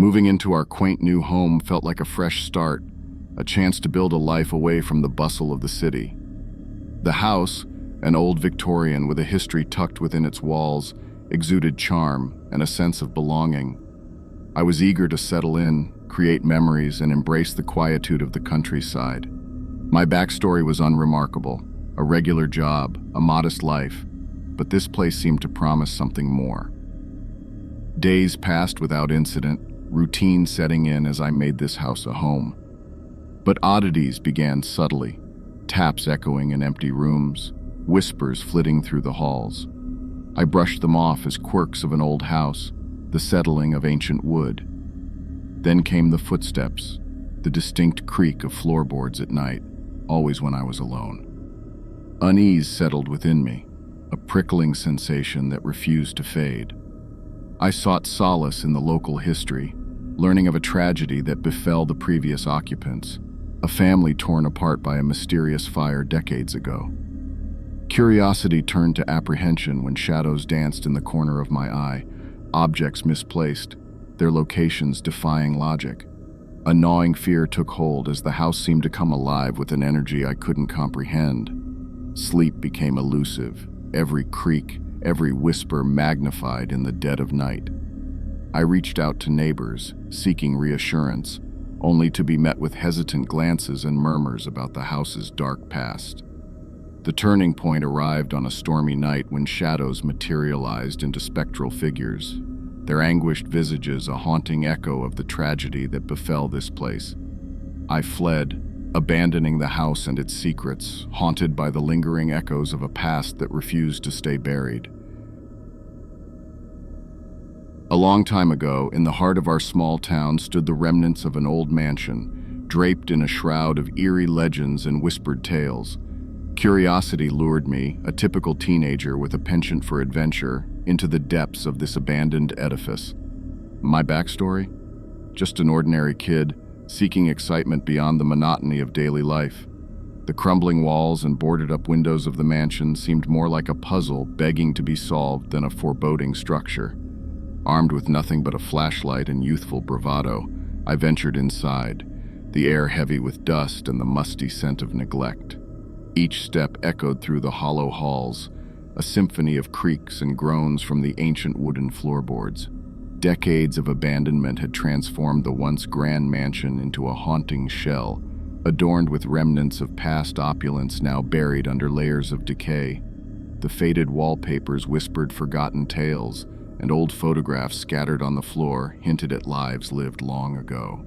Moving into our quaint new home felt like a fresh start, a chance to build a life away from the bustle of the city. The house, an old Victorian with a history tucked within its walls, exuded charm and a sense of belonging. I was eager to settle in, create memories, and embrace the quietude of the countryside. My backstory was unremarkable, a regular job, a modest life, but this place seemed to promise something more. Days passed without incident, routine setting in as I made this house a home. But oddities began subtly, taps echoing in empty rooms, whispers flitting through the halls. I brushed them off as quirks of an old house, the settling of ancient wood. Then came the footsteps, the distinct creak of floorboards at night, always when I was alone. Unease settled within me, a prickling sensation that refused to fade. I sought solace in the local history, learning of a tragedy that befell the previous occupants, a family torn apart by a mysterious fire decades ago. Curiosity turned to apprehension when shadows danced in the corner of my eye, objects misplaced, their locations defying logic. A gnawing fear took hold as the house seemed to come alive with an energy I couldn't comprehend. Sleep became elusive, every creak, every whisper magnified in the dead of night. I reached out to neighbors, seeking reassurance, only to be met with hesitant glances and murmurs about the house's dark past. The turning point arrived on a stormy night when shadows materialized into spectral figures, their anguished visages a haunting echo of the tragedy that befell this place. I fled, abandoning the house and its secrets, haunted by the lingering echoes of a past that refused to stay buried. A long time ago, in the heart of our small town stood the remnants of an old mansion, draped in a shroud of eerie legends and whispered tales. Curiosity lured me, a typical teenager with a penchant for adventure, into the depths of this abandoned edifice. My backstory? Just an ordinary kid, seeking excitement beyond the monotony of daily life. The crumbling walls and boarded-up windows of the mansion seemed more like a puzzle begging to be solved than a foreboding structure. Armed with nothing but a flashlight and youthful bravado, I ventured inside, the air heavy with dust and the musty scent of neglect. Each step echoed through the hollow halls, a symphony of creaks and groans from the ancient wooden floorboards. Decades of abandonment had transformed the once grand mansion into a haunting shell, adorned with remnants of past opulence now buried under layers of decay. The faded wallpapers whispered forgotten tales, and old photographs scattered on the floor hinted at lives lived long ago.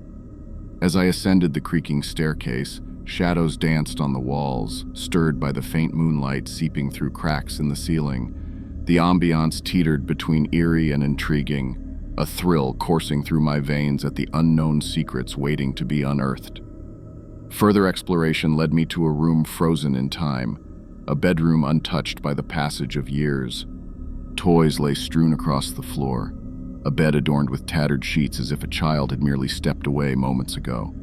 As I ascended the creaking staircase, shadows danced on the walls, stirred by the faint moonlight seeping through cracks in the ceiling. The ambiance teetered between eerie and intriguing, a thrill coursing through my veins at the unknown secrets waiting to be unearthed. Further exploration led me to a room frozen in time, a bedroom untouched by the passage of years. Toys lay strewn across the floor, a bed adorned with tattered sheets as if a child had merely stepped away moments ago.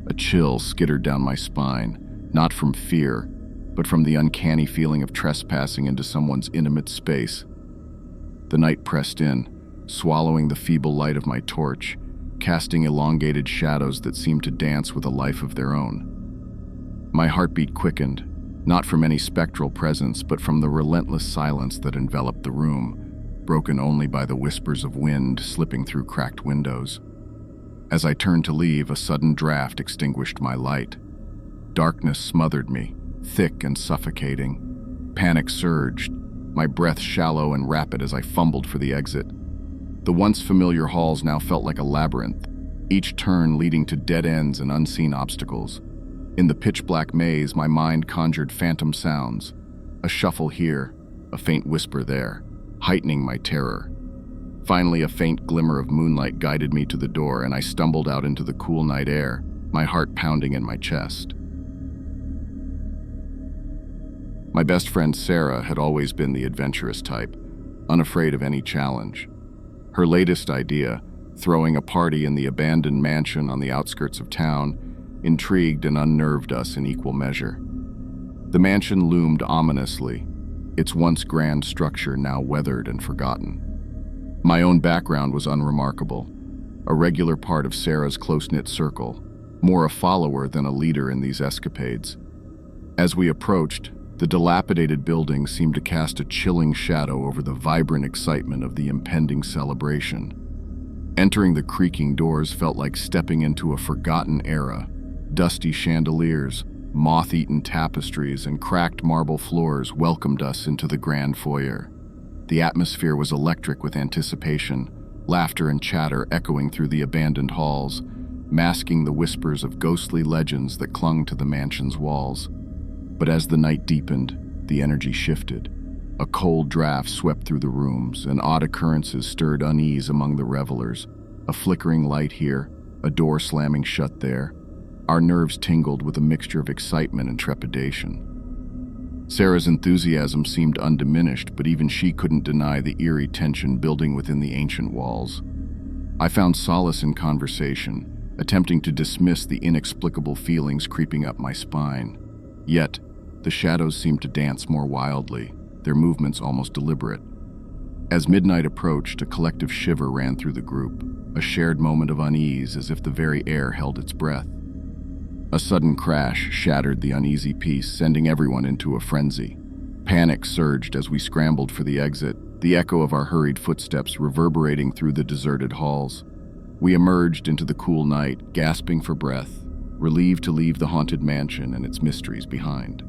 A chill skittered down my spine, not from fear, but from the uncanny feeling of trespassing into someone's intimate space. The night pressed in, swallowing the feeble light of my torch, casting elongated shadows that seemed to dance with a life of their own. My heartbeat quickened, not from any spectral presence, but from the relentless silence that enveloped the room, broken only by the whispers of wind slipping through cracked windows. As I turned to leave, a sudden draft extinguished my light. Darkness smothered me, thick and suffocating. Panic surged, my breath shallow and rapid as I fumbled for the exit. The once familiar halls now felt like a labyrinth, each turn leading to dead ends and unseen obstacles. In the pitch-black maze, my mind conjured phantom sounds, a shuffle here, a faint whisper there, heightening my terror. Finally, a faint glimmer of moonlight guided me to the door, and I stumbled out into the cool night air, my heart pounding in my chest. My best friend Sarah had always been the adventurous type, unafraid of any challenge. Her latest idea, throwing a party in the abandoned mansion on the outskirts of town, intrigued and unnerved us in equal measure. The mansion loomed ominously, its once grand structure now weathered and forgotten. My own background was unremarkable. a regular part of Sarah's close-knit circle, more a follower than a leader in these escapades. As we approached, the dilapidated building seemed to cast a chilling shadow over the vibrant excitement of the impending celebration. Entering the creaking doors felt like stepping into a forgotten era. Dusty chandeliers, moth-eaten tapestries, and cracked marble floors welcomed us into the grand foyer. The atmosphere was electric with anticipation, laughter and chatter echoing through the abandoned halls, masking the whispers of ghostly legends that clung to the mansion's walls. But as the night deepened, the energy shifted. A cold draft swept through the rooms, and odd occurrences stirred unease among the revelers. A flickering light here, a door slamming shut there. Our nerves tingled with a mixture of excitement and trepidation. Sarah's enthusiasm seemed undiminished, but even she couldn't deny the eerie tension building within the ancient walls. I found solace in conversation, attempting to dismiss the inexplicable feelings creeping up my spine. Yet, the shadows seemed to dance more wildly, their movements almost deliberate. As midnight approached, a collective shiver ran through the group, a shared moment of unease as if the very air held its breath. A sudden crash shattered the uneasy peace, sending everyone into a frenzy. Panic surged as we scrambled for the exit, the echo of our hurried footsteps reverberating through the deserted halls. We emerged into the cool night, gasping for breath, relieved to leave the haunted mansion and its mysteries behind.